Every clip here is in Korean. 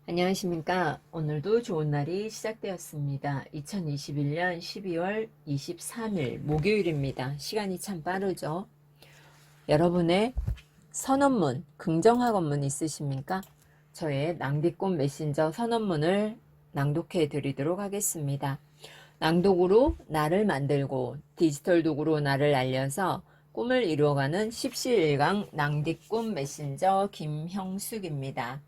안녕하십니까. 오늘도 좋은 날이 시작되었습니다. 2021년 12월 23일 목요일입니다. 시간이 참 빠르죠. 여러분의 선언문, 긍정학언문 있으십니까? 저의 낭디꽃 메신저 선언문을 낭독해 드리도록 하겠습니다. 낭독으로 나를 만들고 디지털 도구로 나를 알려서 꿈을 이루어가는 십시일강 낭디꽃 메신저 김형숙입니다.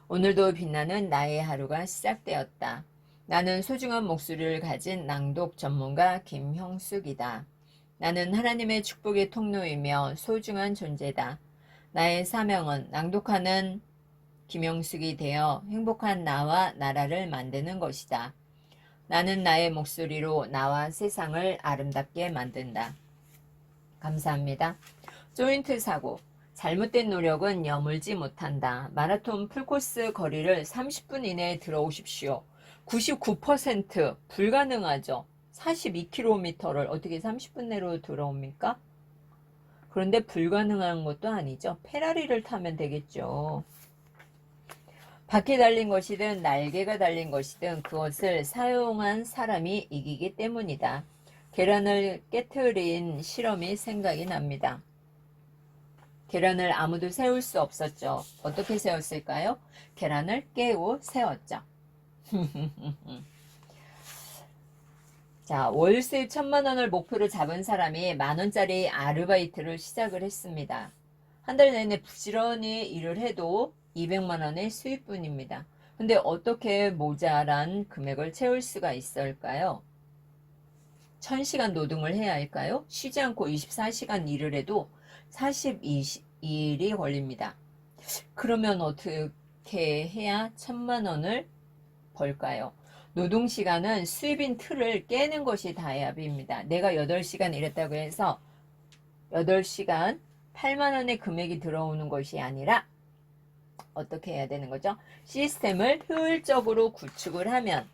오늘도 빛나는 나의 하루가 시작되었다. 나는 소중한 목소리를 가진 낭독 전문가 김형숙이다. 나는 하나님의 축복의 통로이며 소중한 존재다. 나의 사명은 낭독하는 김형숙이 되어 행복한 나와 나라를 만드는 것이다. 나는 나의 목소리로 나와 세상을 아름답게 만든다. 감사합니다. 조인트 사고. 잘못된 노력은 여물지 못한다. 마라톤 풀코스 거리를 30분 이내에 들어오십시오. 99% 불가능하죠. 42km를 어떻게 30분 내로 들어옵니까? 그런데 불가능한 것도 아니죠. 페라리를 타면 되겠죠. 바퀴 달린 것이든 날개가 달린 것이든 그것을 사용한 사람이 이기기 때문이다. 계란을 깨트린 실험이 생각이 납니다. 계란을 아무도 세울 수 없었죠. 어떻게 세웠을까요? 계란을 깨고 세웠죠. 자, 월 수입 1,000만 원을 목표로 잡은 사람이 만원짜리 아르바이트를 시작을 했습니다. 한 달 내내 부지런히 일을 해도 200만원의 수입뿐입니다. 근데 어떻게 모자란 금액을 채울 수가 있을까요? 1000시간 노동을 해야 할까요? 쉬지 않고 24시간 일을 해도 42일이 걸립니다. 그러면 어떻게 해야 1,000만원을 벌까요? 노동시간은 수입인 틀을 깨는 것이 다이압입니다. 내가 8시간 일했다고 해서 8시간 8만원의 금액이 들어오는 것이 아니라 어떻게 해야 되는 거죠? 시스템을 효율적으로 구축을 하면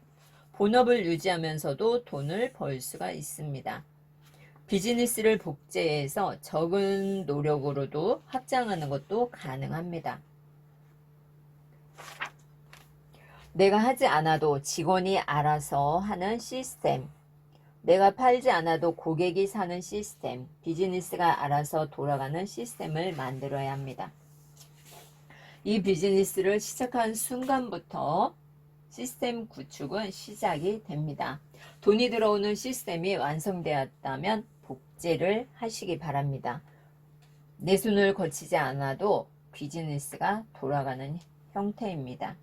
본업을 유지하면서도 돈을 벌 수가 있습니다. 비즈니스를 복제해서 적은 노력으로도 확장하는 것도 가능합니다. 내가 하지 않아도 직원이 알아서 하는 시스템, 내가 팔지 않아도 고객이 사는 시스템, 비즈니스가 알아서 돌아가는 시스템을 만들어야 합니다. 이 비즈니스를 시작한 순간부터 시스템 구축은 시작이 됩니다. 돈이 들어오는 시스템이 완성되었다면 복제를 하시기 바랍니다. 내 손을 거치지 않아도 비즈니스가 돌아가는 형태입니다.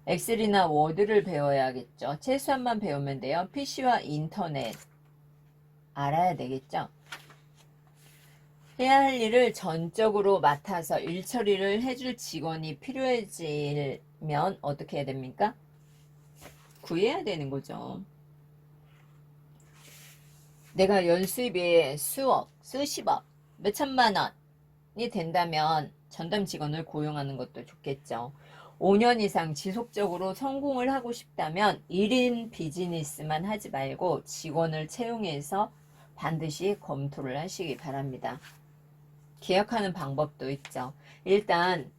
엑셀이나 워드를 배워야겠죠. 최소한만 배우면 돼요. PC와 인터넷 알아야 되겠죠. 해야 할 일을 전적으로 맡아서 일 처리를 해줄 직원이 필요해지면 어떻게 해야 됩니까? 구해야 되는 거죠. 내가 연수입이 수억, 수십억, 몇천만 원이 된다면 전담 직원을 고용하는 것도 좋겠죠. 5년 이상 지속적으로 성공을 하고 싶다면 1인 비즈니스만 하지 말고 직원을 채용해서 반드시 검토를 하시기 바랍니다. 계약하는 방법도 있죠. 일단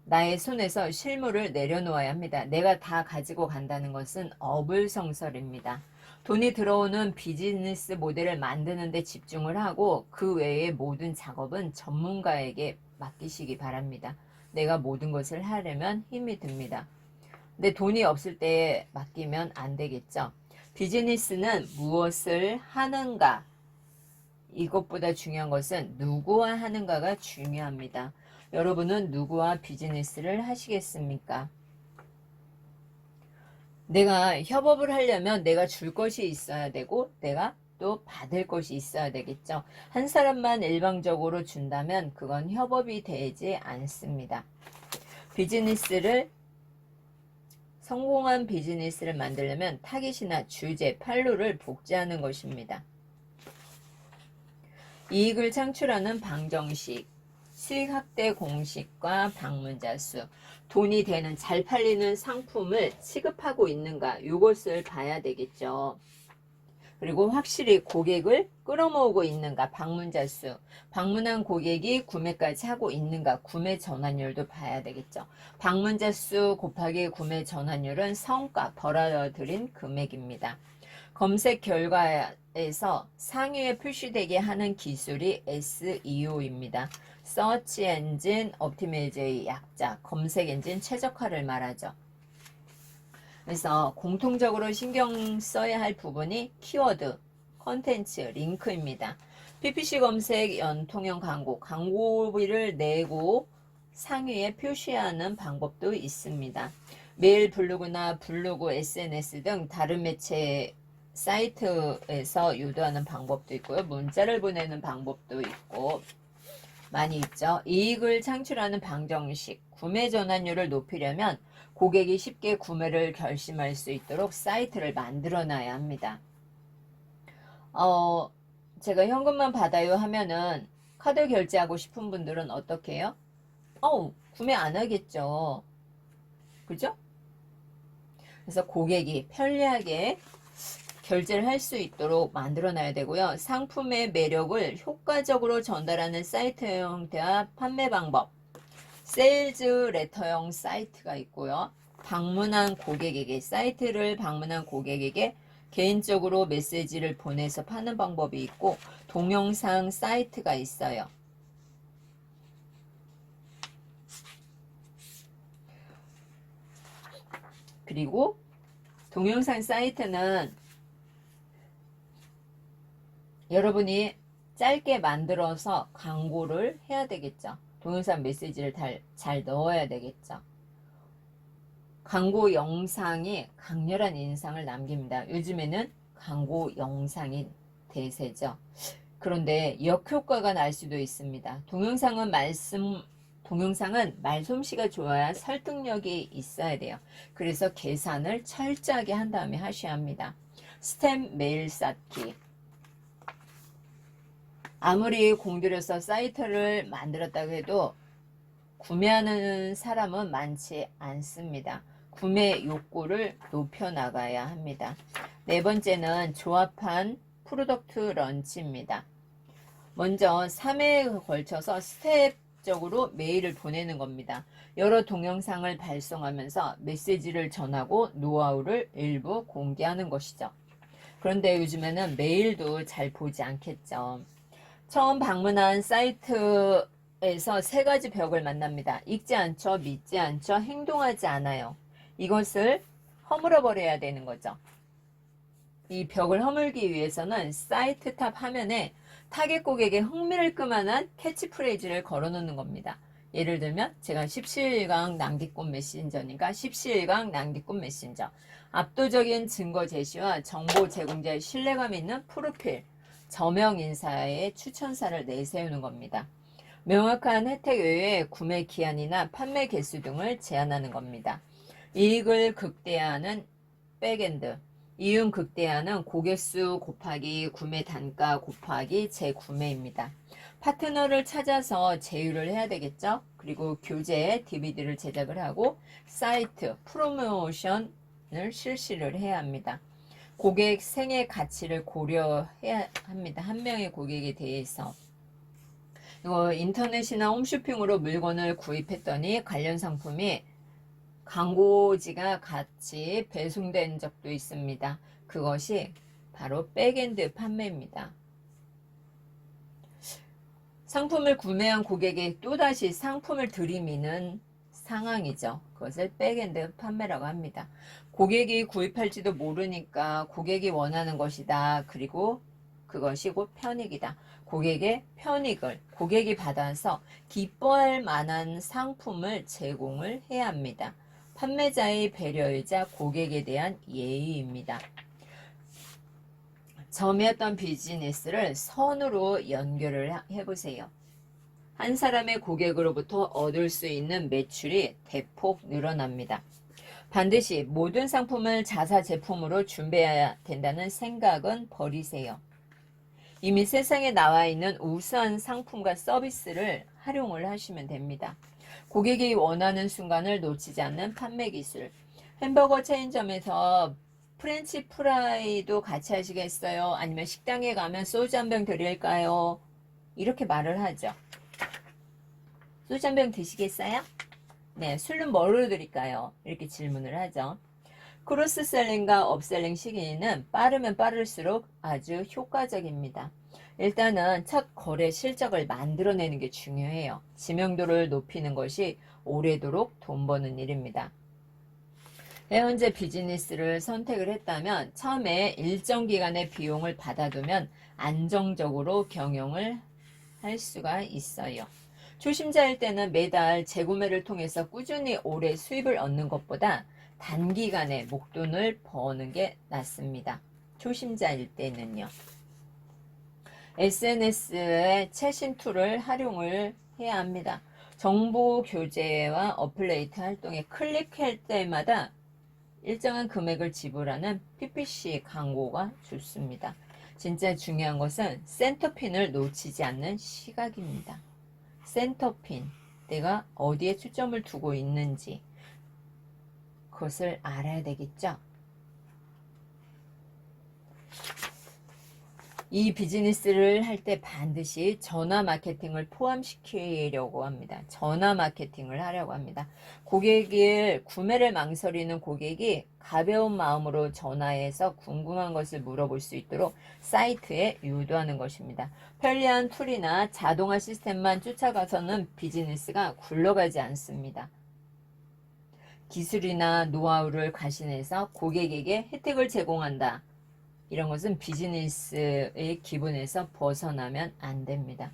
나의 손에서 실물을 내려놓아야 합니다. 내가 다 가지고 간다는 것은 어불성설입니다. 돈이 들어오는 비즈니스 모델을 만드는 데 집중을 하고 그 외의 모든 작업은 전문가에게 맡기시기 바랍니다. 내가 모든 것을 하려면 힘이 듭니다. 근데 돈이 없을 때 맡기면 안 되겠죠. 비즈니스는 무엇을 하는가, 이것보다 중요한 것은 누구와 하는가가 중요합니다. 여러분은 누구와 비즈니스를 하시겠습니까? 내가 협업을 하려면 내가 줄 것이 있어야 되고 내가 또 받을 것이 있어야 되겠죠. 한 사람만 일방적으로 준다면 그건 협업이 되지 않습니다. 성공한 비즈니스를 만들려면 타깃이나 주제, 판로를 복제하는 것입니다. 이익을 창출하는 방정식, 수익 확대 공식과 방문자 수, 돈이 되는 잘 팔리는 상품을 취급하고 있는가, 이것을 봐야 되겠죠. 그리고 확실히 고객을 끌어모으고 있는가, 방문자 수, 방문한 고객이 구매까지 하고 있는가, 구매 전환율도 봐야 되겠죠. 방문자 수 곱하기 구매 전환율은 성과, 벌어들인 금액입니다. 검색 결과에서 상위에 표시되게 하는 기술이 SEO입니다. Search Engine Optimize의 약자, 검색 엔진 최적화를 말하죠. 그래서 공통적으로 신경 써야 할 부분이 키워드, 컨텐츠, 링크입니다. PPC 검색, 연통형 광고, 광고비를 내고 상위에 표시하는 방법도 있습니다. 메일 블로그나 블로그, SNS 등 다른 매체 사이트에서 유도하는 방법도 있고요. 문자를 보내는 방법도 있고 많이 있죠. 이익을 창출하는 방정식, 구매 전환율을 높이려면 고객이 쉽게 구매를 결심할 수 있도록 사이트를 만들어 놔야 합니다. 제가 현금만 받아요 하면은 카드 결제하고 싶은 분들은 어떻게 해요? 구매 안 하겠죠. 그죠? 그래서 고객이 편리하게 결제를 할 수 있도록 만들어 놔야 되고요. 상품의 매력을 효과적으로 전달하는 사이트 형태와 판매 방법, 세일즈 레터형 사이트가 있고요. 사이트를 방문한 고객에게 개인적으로 메시지를 보내서 파는 방법이 있고, 동영상 사이트가 있어요. 그리고 동영상 사이트는 여러분이 짧게 만들어서 광고를 해야 되겠죠. 동영상 메시지를 잘 넣어야 되겠죠. 광고 영상이 강렬한 인상을 남깁니다. 요즘에는 광고 영상이 대세죠. 그런데 역효과가 날 수도 있습니다. 동영상은 말솜씨가 좋아야 설득력이 있어야 돼요. 그래서 계산을 철저하게 한 다음에 하셔야 합니다. 스탬 메일 쌓기. 아무리 공들여서 사이트를 만들었다고 해도 구매하는 사람은 많지 않습니다. 구매 욕구를 높여나가야 합니다. 네 번째는 조합한 프로덕트 런치입니다. 먼저 3회에 걸쳐서 스텝적으로 메일을 보내는 겁니다. 여러 동영상을 발송하면서 메시지를 전하고 노하우를 일부 공개하는 것이죠. 그런데 요즘에는 메일도 잘 보지 않겠죠. 처음 방문한 사이트에서 세 가지 벽을 만납니다. 읽지 않죠, 믿지 않죠, 행동하지 않아요. 이것을 허물어 버려야 되는 거죠. 이 벽을 허물기 위해서는 사이트 탑 화면에 타겟 고객의 흥미를 끌만한 캐치프레이즈를 걸어놓는 겁니다. 예를 들면 제가 17강 낭디꾼 메신저니까 17강 낭디꾼 메신저, 압도적인 증거 제시와 정보 제공자의 신뢰감 있는 프로필, 저명 인사의 추천사를 내세우는 겁니다. 명확한 혜택 외에 구매 기한이나 판매 개수 등을 제한하는 겁니다. 이익을 극대화하는 백엔드, 이윤 극대화는 고객수 곱하기 구매 단가 곱하기 재구매입니다. 파트너를 찾아서 제휴를 해야 되겠죠. 그리고 교재 DVD를 제작을 하고 사이트 프로모션을 실시를 해야 합니다. 고객 생애 가치를 고려해야 합니다. 한 명의 고객에 대해서. 이거 인터넷이나 홈쇼핑으로 물건을 구입했더니 관련 상품이 광고지가 같이 배송된 적도 있습니다. 그것이 바로 백엔드 판매입니다. 상품을 구매한 고객이 또다시 상품을 들이미는 상황이죠. 그것을 백엔드 판매라고 합니다. 고객이 구입할지도 모르니까 고객이 원하는 것이다. 그리고 그것이 곧 편익이다. 고객의 편익을 고객이 받아서 기뻐할 만한 상품을 제공을 해야 합니다. 판매자의 배려이자 고객에 대한 예의입니다. 점이었던 비즈니스를 선으로 연결을 해보세요. 한 사람의 고객으로부터 얻을 수 있는 매출이 대폭 늘어납니다. 반드시 모든 상품을 자사 제품으로 준비해야 된다는 생각은 버리세요. 이미 세상에 나와 있는 우수한 상품과 서비스를 활용을 하시면 됩니다. 고객이 원하는 순간을 놓치지 않는 판매 기술. 햄버거 체인점에서 프렌치 프라이도 같이 하시겠어요? 아니면 식당에 가면 소주 한 병 드릴까요? 이렇게 말을 하죠. 소주 한 병 드시겠어요? 네, 술은 뭐로 드릴까요? 이렇게 질문을 하죠. 크로스셀링과 업셀링 시기는 빠르면 빠를수록 아주 효과적입니다. 일단은 첫 거래 실적을 만들어내는 게 중요해요. 지명도를 높이는 것이 오래도록 돈 버는 일입니다. 현재 비즈니스를 선택을 했다면 처음에 일정 기간의 비용을 받아두면 안정적으로 경영을 할 수가 있어요. 초심자일 때는 매달 재구매를 통해서 꾸준히 오래 수입을 얻는 것보다 단기간에 목돈을 버는 게 낫습니다. 초심자일 때는요. SNS의 최신 툴을 활용을 해야 합니다. 정보 교제와 어플레이트 활동에 클릭할 때마다 일정한 금액을 지불하는 PPC 광고가 좋습니다. 진짜 중요한 것은 센터핀을 놓치지 않는 시각입니다. 센터핀, 내가 어디에 초점을 두고 있는지 그것을 알아야 되겠죠? 이 비즈니스를 할 때 반드시 전화 마케팅을 포함시키려고 합니다. 전화 마케팅을 하려고 합니다. 구매를 망설이는 고객이 가벼운 마음으로 전화해서 궁금한 것을 물어볼 수 있도록 사이트에 유도하는 것입니다. 편리한 툴이나 자동화 시스템만 쫓아가서는 비즈니스가 굴러가지 않습니다. 기술이나 노하우를 가신해서 고객에게 혜택을 제공한다. 이런 것은 비즈니스의 기본에서 벗어나면 안 됩니다.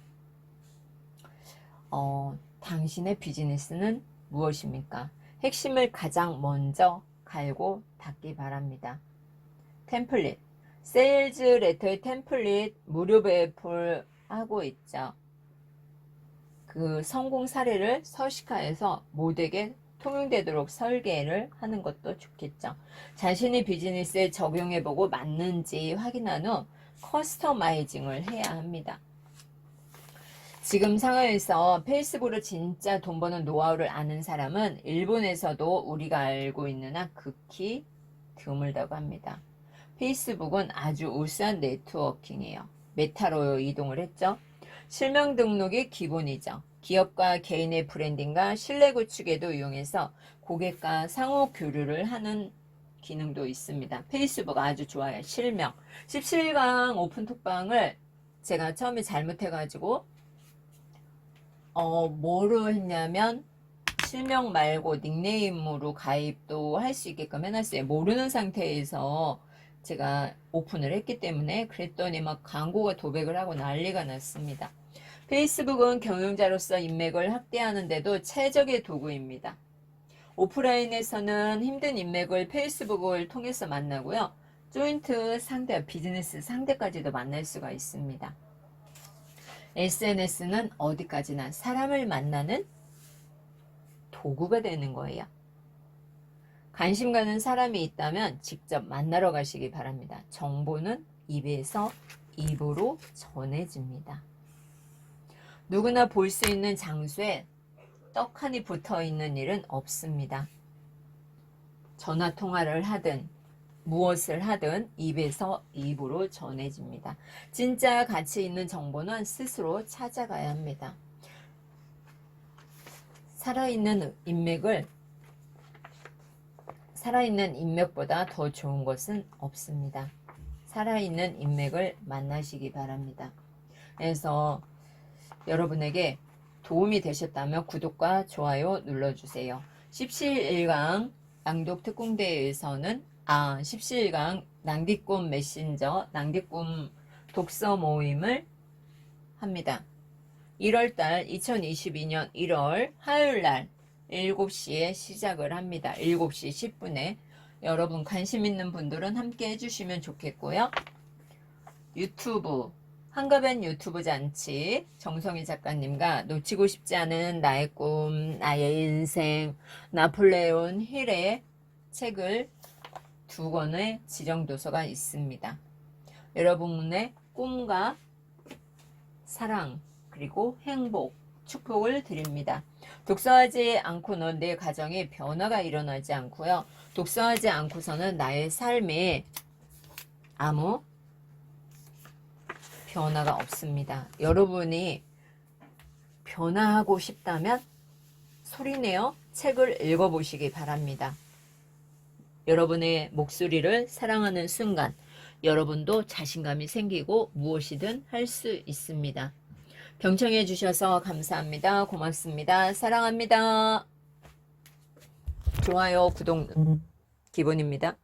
당신의 비즈니스는 무엇입니까? 핵심을 가장 먼저 갈고 닦기 바랍니다. 템플릿, 세일즈 레터의 템플릿 무료 배포를 하고 있죠. 그 성공 사례를 서식화해서 모두에게 통용되도록 설계를 하는 것도 좋겠죠. 자신이 비즈니스에 적용해보고 맞는지 확인한 후 커스터마이징을 해야 합니다. 지금 상황에서 페이스북으로 진짜 돈 버는 노하우를 아는 사람은 일본에서도 우리가 알고 있는 한 극히 드물다고 합니다. 페이스북은 아주 우수한 네트워킹이에요. 메타로 이동을 했죠. 실명 등록이 기본이죠. 기업과 개인의 브랜딩과 신뢰 구축에도 이용해서 고객과 상호 교류를 하는 기능도 있습니다. 페이스북 아주 좋아요. 실명. 17강 오픈톡방을 제가 처음에 잘못해가지고 뭐로 했냐면 실명 말고 닉네임으로 가입도 할 수 있게끔 해놨어요. 모르는 상태에서 제가 오픈을 했기 때문에 그랬더니 막 광고가 도배를 하고 난리가 났습니다. 페이스북은 경영자로서 인맥을 확대하는데도 최적의 도구입니다. 오프라인에서는 힘든 인맥을 페이스북을 통해서 만나고요. 조인트 상대, 비즈니스 상대까지도 만날 수가 있습니다. SNS는 어디까지나 사람을 만나는 도구가 되는 거예요. 관심 가는 사람이 있다면 직접 만나러 가시기 바랍니다. 정보는 입에서 입으로 전해집니다. 누구나 볼 수 있는 장소에 떡하니 붙어 있는 일은 없습니다. 전화 통화를 하든 무엇을 하든 입에서 입으로 전해집니다. 진짜 가치 있는 정보는 스스로 찾아가야 합니다. 살아있는 인맥보다 더 좋은 것은 없습니다. 살아있는 인맥을 만나시기 바랍니다. 그래서 여러분에게 도움이 되셨다면 구독과 좋아요 눌러주세요. 17일강 낭독특공대에서는 17일강 낭디꿈 메신저, 낭디꿈 독서 모임을 합니다. 1월달 2022년 1월 화요일날 7시에 시작을 합니다. 7시 10분에 여러분 관심 있는 분들은 함께 해주시면 좋겠고요. 유튜브 한가변 유튜브 잔치 정성희 작가님과 놓치고 싶지 않은 나의 꿈, 나의 인생, 나폴레온 힐의 책을 2권의 지정도서가 있습니다. 여러분의 꿈과 사랑 그리고 행복, 축복을 드립니다. 독서하지 않고는 내 가정에 변화가 일어나지 않고요. 독서하지 않고서는 나의 삶에 아무 변화가 없습니다. 여러분이 변화하고 싶다면 소리내어 책을 읽어보시기 바랍니다. 여러분의 목소리를 사랑하는 순간 여러분도 자신감이 생기고 무엇이든 할 수 있습니다. 경청해 주셔서 감사합니다. 고맙습니다. 사랑합니다. 좋아요, 구독 기본입니다.